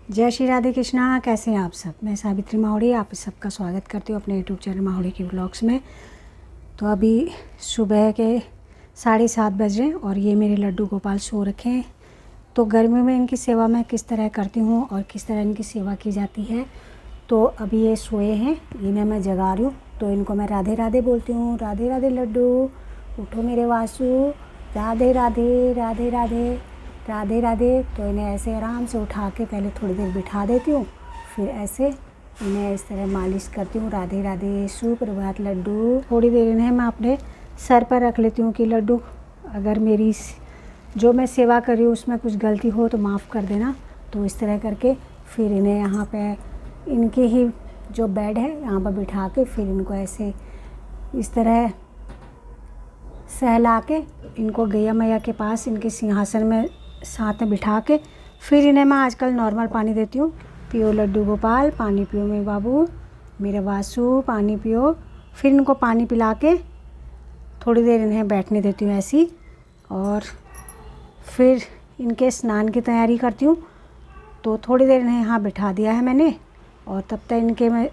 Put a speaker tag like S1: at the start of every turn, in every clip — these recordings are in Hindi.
S1: जय श्री राधे कृष्णा। कैसे हैं आप सब? मैं सावित्री मावड़ी आप सबका स्वागत करती हूँ अपने यूट्यूब चैनल मावड़ी की व्लॉग्स में। तो अभी सुबह के 7:30 बज रहे हैं और ये मेरे लड्डू गोपाल सो रखे हैं। तो गर्मी में इनकी सेवा मैं किस तरह करती हूँ और किस तरह इनकी सेवा की जाती है। तो अभी ये सोए हैं, इन्हें मैं जगा रही हूँ। तो इनको मैं राधे राधे बोलती हूँ। राधे राधे लड्डू, उठो मेरे वासु, राधे राधे राधे राधे राधे राधे। तो इन्हें ऐसे आराम से उठा के पहले थोड़ी देर बिठा देती हूँ, फिर ऐसे इन्हें इस तरह मालिश करती हूँ। राधे राधे, सुप्रभात लड्डू। थोड़ी देर इन्हें मैं अपने सर पर रख लेती हूँ कि लड्डू, अगर मेरी जो मैं सेवा कर रही हूँ उसमें कुछ गलती हो तो माफ़ कर देना। तो इस तरह करके फिर इन्हें यहाँ पे इनके ही जो बेड है यहाँ पर बिठा के फिर इनको ऐसे इस तरह सहला के इनको गैया मैया के पास इनके सिंहासन में साथ में बिठा के फिर इन्हें मैं आजकल नॉर्मल पानी देती हूँ। पियो लड्डू गोपाल, पानी पियो मेरे बाबू, मेरे वासु, पानी पियो। फिर इनको पानी पिला के थोड़ी देर इन्हें बैठने देती हूँ ऐसी, और फिर इनके स्नान की तैयारी करती हूँ। तो थोड़ी देर इन्हें यहाँ बिठा दिया है मैंने, और तब तक इनके मैं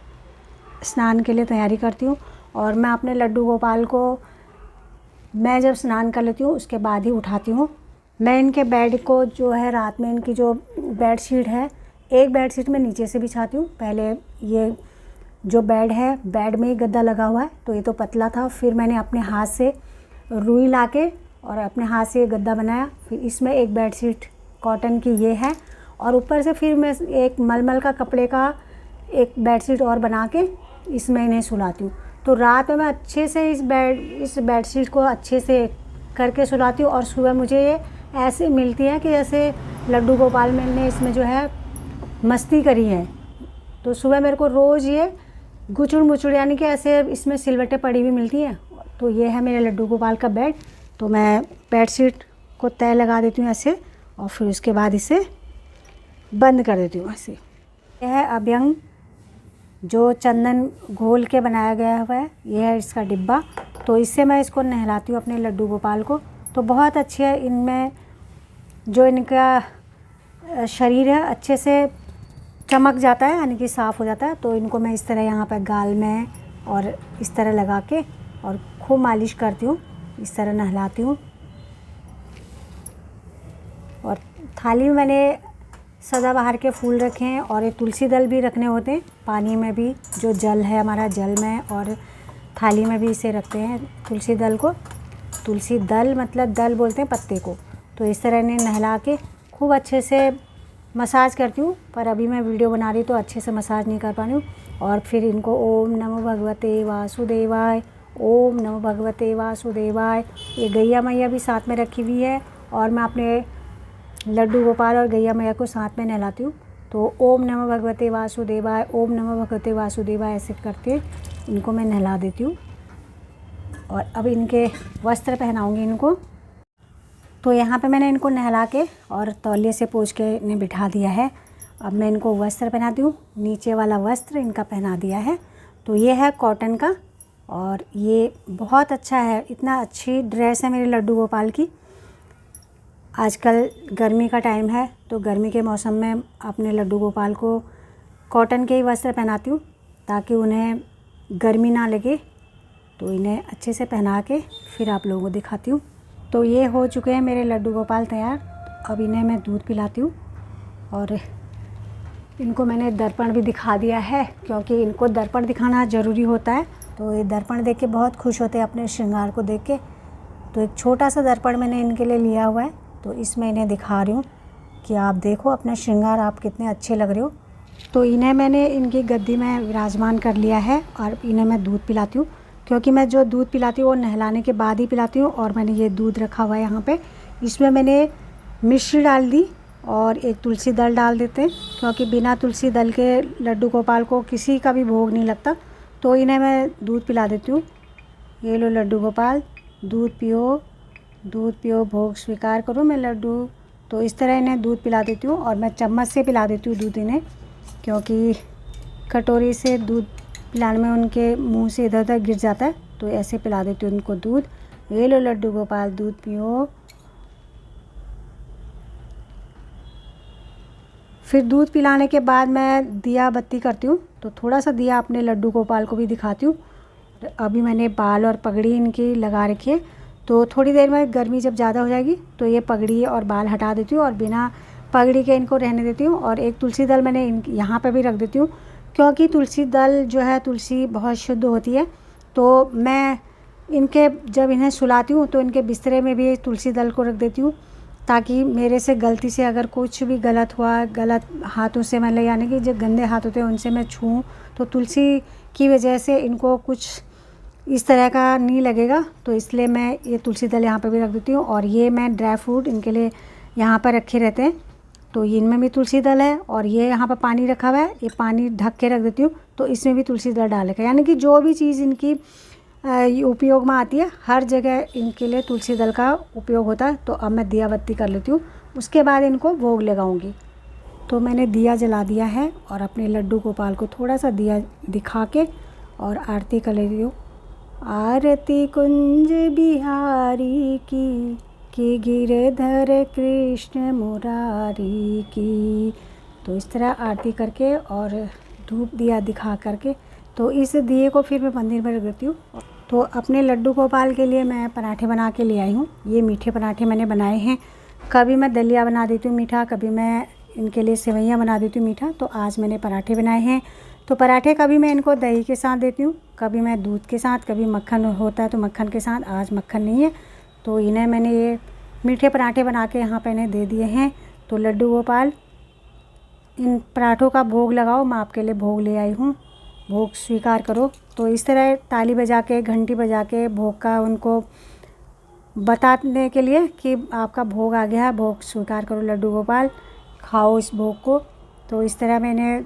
S1: स्नान के लिए तैयारी करती हूँ। और मैं अपने लड्डू गोपाल को मैं जब स्नान कर लेती हूँ उसके बाद ही उठाती हूँ। मैं इनके बेड को जो है रात में इनकी जो बेड शीट है, एक बेड शीट में नीचे से बिछाती हूँ। पहले ये जो बेड है, बेड में ही गद्दा लगा हुआ है तो ये तो पतला था, फिर मैंने अपने हाथ से रुई लाके और अपने हाथ से ये गद्दा बनाया। फिर इसमें एक बेड शीट कॉटन की ये है, और ऊपर से फिर मैं एक मलमल का कपड़े का एक बेड शीट और बना के इसमें इन्हें सुलाती हूँ। तो रात में मैं अच्छे से इस बेड शीट को अच्छे से करके सुलाती हूँ। और सुबह मुझे ये ऐसे मिलती है कि जैसे लड्डू गोपाल में ने इसमें जो है मस्ती करी है। तो सुबह मेरे को रोज़ ये गुचुड़ मुचुड़ यानी कि ऐसे इसमें सिलवटें पड़ी हुई मिलती हैं। तो ये है मेरे लड्डू गोपाल का बेड। तो मैं बेड शीट को तय लगा देती हूँ ऐसे, और फिर उसके बाद इसे बंद कर देती हूँ ऐसे। यह है अभ्यंग जो चंदन घोल के बनाया गया हुआ है, यह है इसका डिब्बा। तो इससे मैं इसको नहलाती हूँ अपने लड्डू गोपाल को। तो बहुत अच्छी है, इनमें जो इनका शरीर है अच्छे से चमक जाता है, यानी कि साफ़ हो जाता है। तो इनको मैं इस तरह यहाँ पर गाल में और इस तरह लगा के और खूब मालिश करती हूँ, इस तरह नहलाती हूँ। और थाली में मैंने सदाबहार के फूल रखे हैं, और एक तुलसी दल भी रखने होते हैं। पानी में भी जो जल है हमारा, जल में और थाली में भी इसे रखते हैं तुलसी दल को। तुलसी दल मतलब दल बोलते हैं पत्ते को। तो इस तरह इन्हें नहला के खूब अच्छे से मसाज करती हूँ, पर अभी मैं वीडियो बना रही तो अच्छे से मसाज नहीं कर पा रही हूँ। और फिर इनको ओम नमो भगवते वासुदेवाय, ओम नमो भगवते वासुदेवाय। ये गैया मैया भी साथ में रखी हुई है, और मैं अपने लड्डू गोपाल और गैया मैया को साथ में नहलाती हूँ। तो ओम नमो भगवते वासुदेवाय, ओम नमो भगवते वासुदेवाय ऐसे करके इनको मैं नहला देती हूँ। और अब इनके वस्त्र पहनाऊँगी इनको। तो यहाँ पे मैंने इनको नहला के और तौलिए से पोंछ के इन्हें बिठा दिया है। अब मैं इनको वस्त्र पहनाती हूँ। नीचे वाला वस्त्र इनका पहना दिया है। तो ये है कॉटन का, और ये बहुत अच्छा है, इतना अच्छी ड्रेस है मेरे लड्डू गोपाल की। आजकल गर्मी का टाइम है, तो गर्मी के मौसम में अपने लड्डू गोपाल को कॉटन के ही वस्त्र पहनाती हूँ ताकि उन्हें गर्मी ना लगे। तो इन्हें अच्छे से पहना के फिर आप लोगों को दिखाती हूँ। तो ये हो चुके हैं मेरे लड्डू गोपाल तैयार। अब इन्हें मैं दूध पिलाती हूँ, और इनको मैंने दर्पण भी दिखा दिया है, क्योंकि इनको दर्पण दिखाना ज़रूरी होता है। तो ये दर्पण देख के बहुत खुश होते हैं अपने श्रृंगार को देख के। तो एक छोटा सा दर्पण मैंने इनके लिए लिया हुआ है, तो इसमें इन्हें दिखा रही हूँ कि आप देखो अपना श्रृंगार, आप कितने अच्छे लग रहे हो। तो इन्हें मैंने इनकी गद्दी में विराजमान कर लिया है, और इन्हें मैं दूध पिलाती हूँ, क्योंकि मैं जो दूध पिलाती हूँ वो नहलाने के बाद ही पिलाती हूँ। और मैंने ये दूध रखा हुआ है यहाँ पे, इसमें मैंने मिश्री डाल दी और एक तुलसी दल डाल देते हैं, क्योंकि बिना तुलसी दल के लड्डू गोपाल को किसी का भी भोग नहीं लगता। तो इन्हें मैं दूध पिला देती हूँ। ये लो लड्डू गोपाल, दूध पियो, दूध पियो, भोग स्वीकार करो मैं लड्डू। तो इस तरह इन्हें दूध पिला देती हूँ, और मैं चम्मच से पिला देती हूँ दूध इन्हें, क्योंकि कटोरी से दूध पिलाने में उनके मुंह से इधर उधर गिर जाता है। तो ऐसे पिला देती हूँ उनको दूध। ये लो लड्डू गोपाल, दूध पियो। फिर दूध पिलाने के बाद मैं दिया बत्ती करती हूँ, तो थोड़ा सा दिया अपने लड्डू गोपाल को भी दिखाती हूँ। अभी मैंने बाल और पगड़ी इनकी लगा रखी है, तो थोड़ी देर में गर्मी जब ज़्यादा हो जाएगी तो ये पगड़ी और बाल हटा देती हूँ और बिना पगड़ी के इनको रहने देती हूँ। और एक तुलसी दल मैंने यहाँ पे भी रख देती हूँ, क्योंकि तुलसी दल जो है, तुलसी बहुत शुद्ध होती है। तो मैं इनके जब इन्हें सुलाती हूँ तो इनके बिस्तरे में भी तुलसी दल को रख देती हूँ, ताकि मेरे से गलती से अगर कुछ भी गलत हुआ, गलत हाथों से मतलब यानी कि जो गंदे हाथ होते हैं उनसे मैं छूऊं, तो तुलसी की वजह से इनको कुछ इस तरह का नहीं लगेगा। तो इसलिए मैं ये तुलसी दल यहाँ पर भी रख देती हूँ। और ये मैं ड्राई फ्रूट इनके लिए यहाँ पर रखे रहते हैं, तो इनमें भी तुलसी दल है। और ये यहाँ पर पानी रखा हुआ है, ये पानी ढक के रख देती हूँ, तो इसमें भी तुलसी दल डाल रखा है। यानी कि जो भी चीज़ इनकी उपयोग में आती है, हर जगह इनके लिए तुलसी दल का उपयोग होता है। तो अब मैं दिया बत्ती कर लेती हूँ, उसके बाद इनको भोग लगाऊंगी। तो मैंने दिया जला दिया है और अपने लड्डू गोपाल को थोड़ा सा दिया दिखा के और आरती कर लेती हूँ। आरती कुंज बिहारी की, कि गिरधर कृष्ण मुरारी की। तो इस तरह आरती करके और धूप दिया दिखा करके, तो इस दिए को फिर मैं मंदिर में रख देती हूँ। तो अपने लड्डू गोपाल के लिए मैं पराठे बना के ले आई हूँ। ये मीठे पराठे मैंने बनाए हैं। कभी मैं दलिया बना देती हूँ मीठा, कभी मैं इनके लिए सेवइयाँ बना देती हूँ मीठा। तो आज मैंने पराठे बनाए हैं। तो पराठे कभी मैं इनको दही के साथ देती हूँ, कभी मैं दूध के साथ, कभी मक्खन होता है तो मक्खन के साथ। आज मक्खन नहीं है, तो इन्हें मैंने ये मीठे पराठे बना के यहाँ पे इन्हें दे दिए हैं। तो लड्डू गोपाल, इन पराठों का भोग लगाओ, मैं आपके लिए भोग ले आई हूँ, भोग स्वीकार करो। तो इस तरह ताली बजा के, घंटी बजा के भोग का उनको बताने के लिए कि आपका भोग आ गया है, भोग स्वीकार करो लड्डू गोपाल, खाओ इस भोग को। तो इस तरह मैंने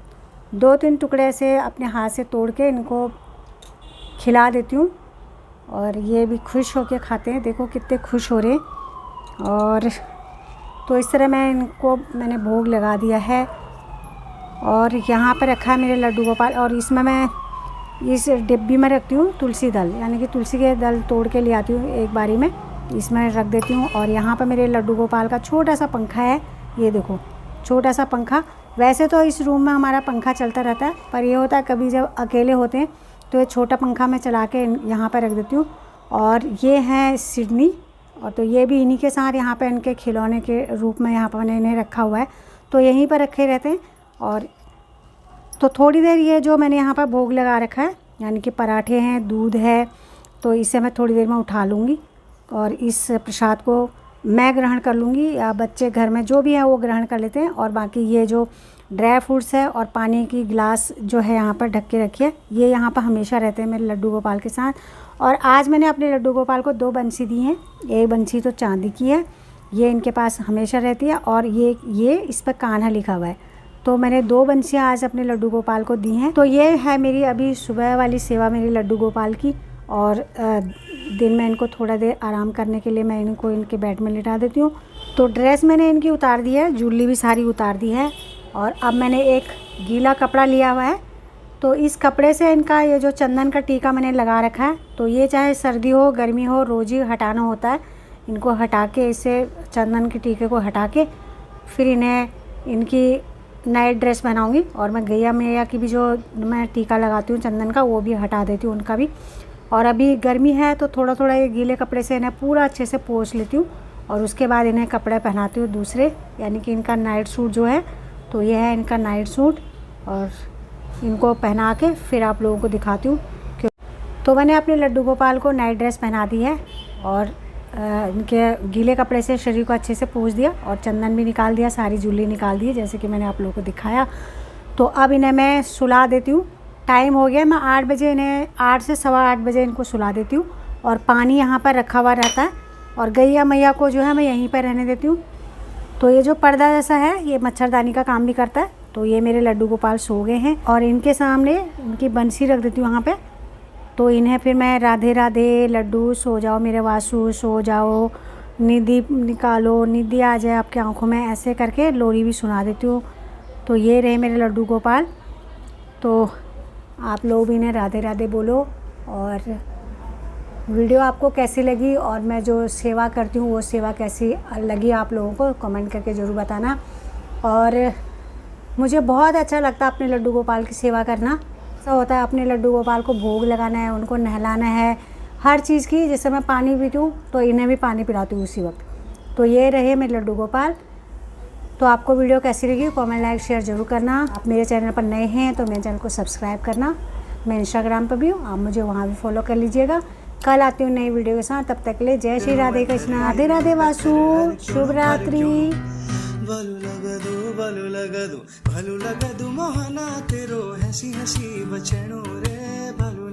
S1: 2-3 टुकड़े से अपने हाथ से तोड़ के इनको खिला देती हूँ, और ये भी खुश होकर खाते हैं। देखो कितने खुश हो रहे हैं। और तो इस तरह मैंने भोग लगा दिया है। और यहाँ पर रखा है मेरे लड्डू गोपाल, और इसमें मैं इस डिब्बी में रखती हूँ तुलसी दल, यानी कि तुलसी के दल तोड़ के ले आती हूँ एक बारी में, इसमें रख देती हूँ। और यहाँ पर मेरे लड्डू गोपाल का छोटा सा पंखा है, ये देखो छोटा सा पंखा। वैसे तो इस रूम में हमारा पंखा चलता रहता है, पर ये होता है कभी जब अकेले होते हैं तो ये छोटा पंखा मैं चला के यहाँ पर रख देती हूँ। और ये है सिडनी, और तो ये भी इन्हीं के साथ यहाँ पे इनके खिलौने के रूप में यहाँ पर मैंने इन्हें रखा हुआ है, तो यहीं पर रखे रहते हैं। और तो थोड़ी देर ये जो मैंने यहाँ पर भोग लगा रखा है, यानी कि पराठे हैं, दूध है, तो इसे मैं थोड़ी देर में उठा लूँगी और इस प्रसाद को मैं ग्रहण कर लूँगी, या बच्चे घर में जो भी है वो ग्रहण कर लेते हैं। और बाकी ये जो ड्राई फ्रूट्स है और पानी की गिलास जो है यहाँ पर ढक के रखी है, ये यहाँ पर हमेशा रहते हैं मेरे लड्डू गोपाल के साथ। और आज मैंने अपने लड्डू गोपाल को 2 बंसी दी हैं, एक बंसी तो चांदी की है, ये इनके पास हमेशा रहती है, और ये इस पर कान्हा लिखा हुआ है। तो मैंने 2 बंसियाँ आज अपने लड्डू गोपाल को दी हैं। तो ये है मेरी अभी सुबह वाली सेवा मेरी लड्डू गोपाल की। और दिन में इनको थोड़ा देर आराम करने के लिए मैं इनको इनके बेड में लिटा देती हूँ। तो ड्रेस मैंने इनकी उतार दी है, जूली भी सारी उतार दी है। और अब मैंने एक गीला कपड़ा लिया हुआ है, तो इस कपड़े से इनका ये जो चंदन का टीका मैंने लगा रखा है, तो ये चाहे सर्दी हो गर्मी हो रोज़ ही हटाना होता है। इनको हटा के, इसे चंदन के टीके को हटा के फिर इन्हें इनकी नाइट ड्रेस पहनाऊँगी। और मैं गैया मैया की भी जो मैं टीका लगाती हूँ चंदन का, वो भी हटा देती हूँ उनका भी। और अभी गर्मी है तो थोड़ा थोड़ा ये गीले कपड़े से इन्हें पूरा अच्छे से पोंछ लेती हूँ, और उसके बाद इन्हें कपड़े पहनाती हूँ दूसरे, यानी कि इनका नाइट सूट जो है, तो ये है इनका नाइट सूट। और इनको पहना के फिर आप लोगों को दिखाती हूँ। तो मैंने अपने लड्डू गोपाल को नाइट ड्रेस पहना दी है, और इनके गीले कपड़े से शरीर को अच्छे से पोंछ दिया, और चंदन भी निकाल दिया, सारी जूली निकाल दी जैसे कि मैंने आप लोगों को दिखाया। तो अब इन्हें मैं सुला देती हूँ। टाइम हो गया, मैं 8 बजे इन्हें 8 से सवा 8 बजे इनको सुला देती हूँ। और पानी यहाँ पर रखा हुआ रहता है, और गैया मैया को जो है मैं यहीं पर रहने देती हूँ। तो ये जो पर्दा जैसा है ये मच्छरदानी का काम भी करता है। तो ये मेरे लड्डू गोपाल सो गए हैं, और इनके सामने इनकी बंसी रख देती हूँ यहाँ पे। तो इन्हें फिर मैं राधे राधे लड्डू सो जाओ मेरे वासु, सो जाओ, निधि निकालो, निधि आ जाए आपकी आंखों में, ऐसे करके लोरी भी सुना देती हूँ। तो ये रहे मेरे लड्डू गोपाल। तो आप लोग भी इन्हें राधे राधे बोलो, और वीडियो आपको कैसी लगी और मैं जो सेवा करती हूँ वो सेवा कैसी लगी आप लोगों को कमेंट करके ज़रूर बताना। और मुझे बहुत अच्छा लगता है अपने लड्डू गोपाल की सेवा करना। ऐसा होता है अपने लड्डू गोपाल को भोग लगाना है, उनको नहलाना है, हर चीज़ की। जैसे मैं पानी पीती हूँ तो इन्हें भी पानी पिलाती हूँ उसी वक्त। तो ये रहे मेरे लड्डू गोपाल। तो आपको वीडियो कैसी लगी कमेंट लाइक शेयर ज़रूर करना। आप मेरे चैनल पर नए हैं तो मेरे चैनल को सब्सक्राइब करना। मैं इंस्टाग्राम पर भी हूँ, आप मुझे वहाँ भी फॉलो कर लीजिएगा। कल आती हूँ नई वीडियो के साथ, तब तक के लिए जय श्री राधे कृष्ण, राधे राधे वासु, शुभ रात्रि।
S2: भलु लगदु मोहना तेरो हसी हसी बचनो रे भलु